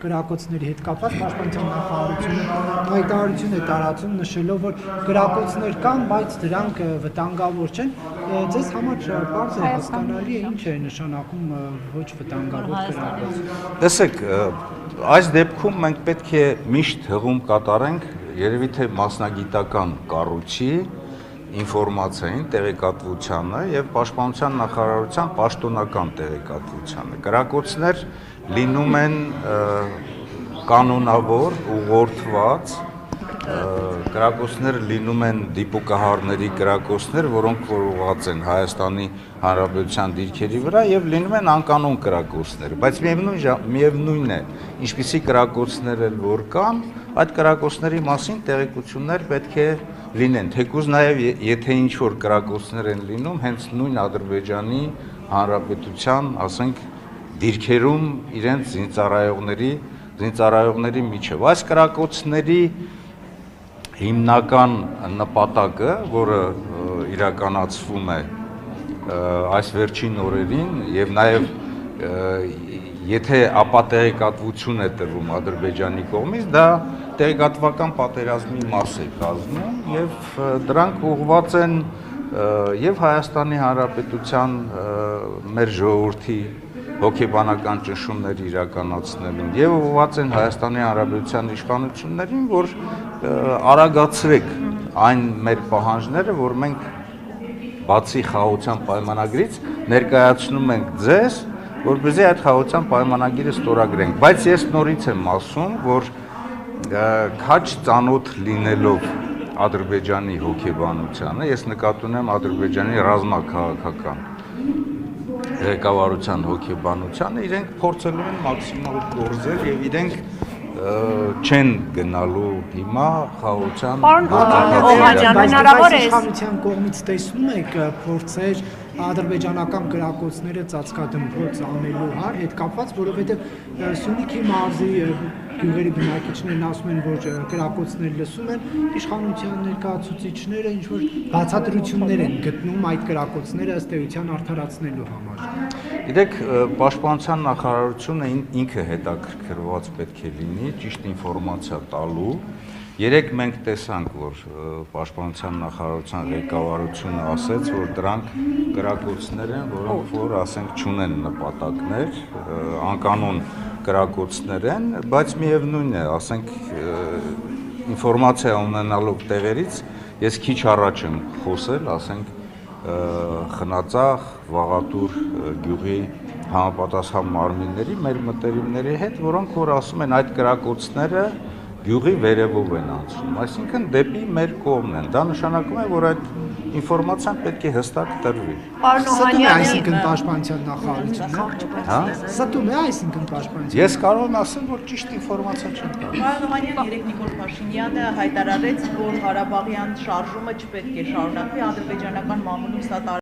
գրակոծների հետ կապված պաշտպանության նախարարությունը հայտարարություն է տարածում նշելով, որ գրակոծներ կան, բայց դրանք վտանգավոր չեն։ Ձեզ համար պարզ է հասկանալի է ինչ է նշանակում ոչ վտանգավոր գրակոց։ Տեսեք, այս դեպքում մենք պետք է միշտ հղում կատարենք երևի թե մասնագիտական կառույցի ինֆորմացիային տեղեկատվությանը եւ պաշտպանության նախարարության պաշտոնական տեղեկատվությանը։ Գրակոծներ լինում են կանոնավոր, ուղղորդված, գրակոծներ լինում են դիպուկահարների գրակոծներ, որոնք որ ուղղված են Հայաստանի Հանրապետության դիրքերի վրա եւ լինում են անկանոն գրակոծներ, բայց միևնույն է, ինչպիսի գրակոծներ են որ կան, այդ գրակոծների մասին տեղեկություններ պետք է լինեն, թեկուզ նաև եթե ինչ-որ գրակոծներ են լինում, հենց նույն Ադրբեջանի Հանրապետության, ասենք, դիրքերում իրենց զինծառայողների միջև։ Այս գրակոծների հիմնական նպատակը, որը իրականացվում է այս վերջին օրերին եւ նաեւ եթե ապատեղեկատվություն է տրվում Ադրբեջանի կողմից, դա տեղեկատվական պատերազմի մաս է կազմում եւ դրանք ուղղված են եւ Հայաստանի Հանրապետության մեր ժողովրդի հոգեբանական ճնշումներ իրականացնելուն եւ ուղղված են Հայաստանի Հանրապետության իշխանություններին, որ արագացրեք այն մեր պահանջները, որ մենք բացի խաղաղության պայմանագրից ներկայացնում ենք ձեզ, որպեսզի այդ խաղաղության պայմանագիրը ստորագրենք, բայց ես նորից եմ ասում, որ քաջ ծանոթ լինելով Ադրբեջանի հոգեբանությանը, ես նկատի ունեմ Ադրբեջանի ռազմաքաղաքական ղեկավարության հոգեբանությանը, իրենք փորձելու են մաքսիմալ գործել եւ իրենք չեն գնալու հիմա խաղաղության իշխանության կողմից տեսնում եք փորձեր ադրբեջանական գրակոծները ծածկադմփոց անելու հետ կապված, որովհետև Սյունիքի մարզի գյուղերի բնակիչներն ասում են, որ գրակոծներ լսում են, իշխանության ներկայացուցիչները ինչ-որ բացատրություններ են գտնում այդ գրակոծները ըստ էության արդարացնելու համար։ Գիտեք, պաշտպանության նախարարությունը ինքը հետաքրքրված պետք է լինի ճիշտ ինֆորմացիա տալու։ Երեք մենք տեսանք, որ պաշտպանության նախարարության ղեկավարությունը ասաց, որ դրանք գրակոծներ են, որոնք որ ասենք չունեն նպատակներ, անկանոն գրակոծներ են, բայց միևնույն է, ասենք ինֆորմացիա ունենալով տեղերից, ես քիչ առաջ եմ խոսել, ասենք Խնածախ, Վաղատուր գյուղի համապատասխան մարմինների, մեր մտերիմների հետ, որոնք որ ասում են այդ գրակոծները գյուղի վերևով են անցնում, այսինքն դեպի մեր կողմն են, դա նշանակում է, որ այդ ինֆորմացիան պետք է հստակ տրվի։ Ստում է այսինքն պաշտպանության նախարարությունը։ Ստում է այսինքն պաշտպանության։ Ես կարող եմ ասել, որ ճիշտ ինֆորմացիա չեմ տալու։ Պարոն Օհանյան, երեք Նիկոլ Փաշինյանը հայտարարեց, որ Ղարաբաղյան շարժումը չպետք է շարունակվի, ադրբեջանական մամուլում սա